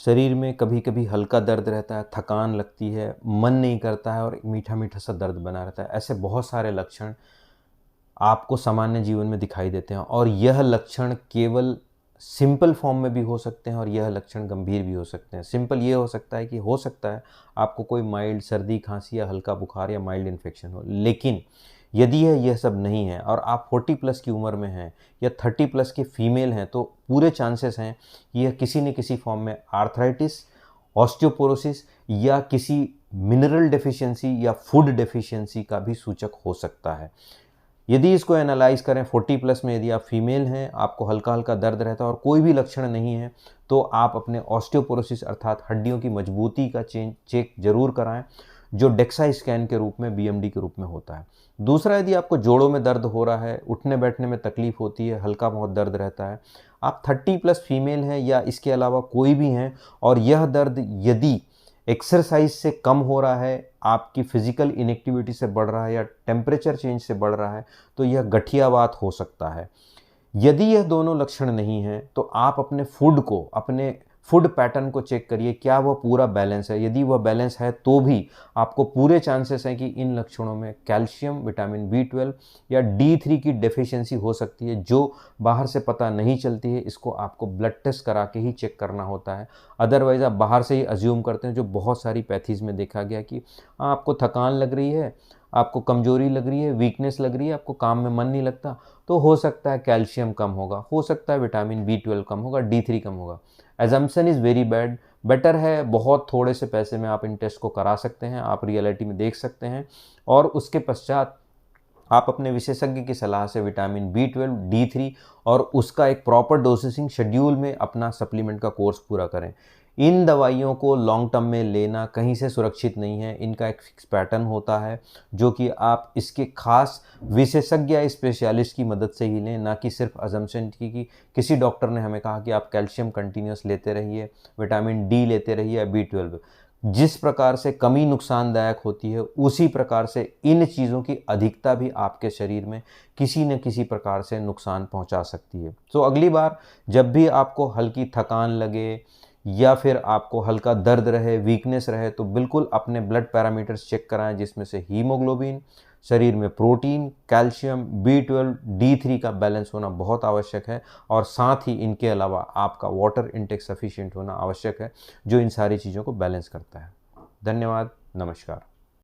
शरीर में कभी कभी हल्का दर्द रहता है, थकान लगती है, मन नहीं करता है और मीठा मीठा सा दर्द बना रहता है। ऐसे बहुत सारे लक्षण आपको सामान्य जीवन में दिखाई देते हैं और यह लक्षण केवल सिंपल फॉर्म में भी हो सकते हैं और यह लक्षण गंभीर भी हो सकते हैं। सिंपल ये हो सकता है कि हो सकता है आपको कोई माइल्ड सर्दी खांसी या हल्का बुखार या माइल्ड इन्फेक्शन हो, लेकिन यदि यह सब नहीं है और आप 40 प्लस की उम्र में हैं या 30 प्लस के फीमेल हैं तो पूरे चांसेस हैं कि यह किसी न किसी फॉर्म में आर्थराइटिस, ऑस्टियोपोरोसिस या किसी मिनरल डेफिशिएंसी या फूड डेफिशिएंसी का भी सूचक हो सकता है। यदि इसको एनालाइज करें 40 प्लस में, यदि आप फीमेल हैं, आपको हल्का हल्का दर्द रहता है और कोई भी लक्षण नहीं है, तो आप अपने ऑस्टियोपोरोसिस अर्थात हड्डियों की मजबूती का चेक जरूर कराएं, जो डेक्सा स्कैन के रूप में, बीएमडी के रूप में होता है। दूसरा, यदि आपको जोड़ों में दर्द हो रहा है, उठने बैठने में तकलीफ होती है, हल्का बहुत दर्द रहता है, आप 30 प्लस फीमेल हैं या इसके अलावा कोई भी हैं और यह दर्द यदि एक्सरसाइज से कम हो रहा है, आपकी फिजिकल इनएक्टिविटी से बढ़ रहा है या टेम्परेचर चेंज से बढ़ रहा है, तो यह गठियावात हो सकता है। यदि यह दोनों लक्षण नहीं हैं तो आप अपने अपने फूड पैटर्न को चेक करिए, क्या वह पूरा बैलेंस है। यदि वह बैलेंस है तो भी आपको पूरे चांसेस हैं कि इन लक्षणों में कैल्शियम, विटामिन B12 या D3 की डेफिशिएंसी हो सकती है, जो बाहर से पता नहीं चलती है। इसको आपको ब्लड टेस्ट करा के ही चेक करना होता है। अदरवाइज आप बाहर से ही अज्यूम करते हैं, जो बहुत सारी पैथीज में देखा गया कि आपको थकान लग रही है, आपको कमजोरी लग रही है, वीकनेस लग रही है, आपको काम में मन नहीं लगता, तो हो सकता है कैल्शियम कम होगा, हो सकता है विटामिन B12 कम होगा, D3 कम होगा। Assumption is very bad. Better है बहुत थोड़े से पैसे में आप इन टेस्ट को करा सकते हैं, आप रियलिटी में देख सकते हैं और उसके पश्चात आप अपने विशेषज्ञ की सलाह से विटामिन B12, D3 और उसका एक प्रॉपर डोसेसिंग शेड्यूल में अपना सप्लीमेंट का कोर्स पूरा करें। इन दवाइयों को लॉन्ग टर्म में लेना कहीं से सुरक्षित नहीं है। इनका एक फिक्स पैटर्न होता है जो कि आप इसके खास विशेषज्ञ या स्पेशलिस्ट की मदद से ही लें, ना कि सिर्फ अजम्पशन की कि किसी डॉक्टर ने हमें कहा कि आप कैल्शियम कंटिन्यूस लेते रहिए, विटामिन D लेते रहिए या B12। जिस प्रकार से कमी नुकसानदायक होती है, उसी प्रकार से इन चीज़ों की अधिकता भी आपके शरीर में किसी न किसी प्रकार से नुकसान पहुंचा सकती है। तो अगली बार जब भी आपको हल्की थकान लगे या फिर आपको हल्का दर्द रहे, वीकनेस रहे, तो बिल्कुल अपने ब्लड पैरामीटर्स चेक कराएं, जिसमें से हीमोग्लोबिन, शरीर में प्रोटीन, कैल्शियम, B12, D3 का बैलेंस होना बहुत आवश्यक है और साथ ही इनके अलावा आपका वाटर इंटेक सफिशिएंट होना आवश्यक है, जो इन सारी चीज़ों को बैलेंस करता है। धन्यवाद, नमस्कार।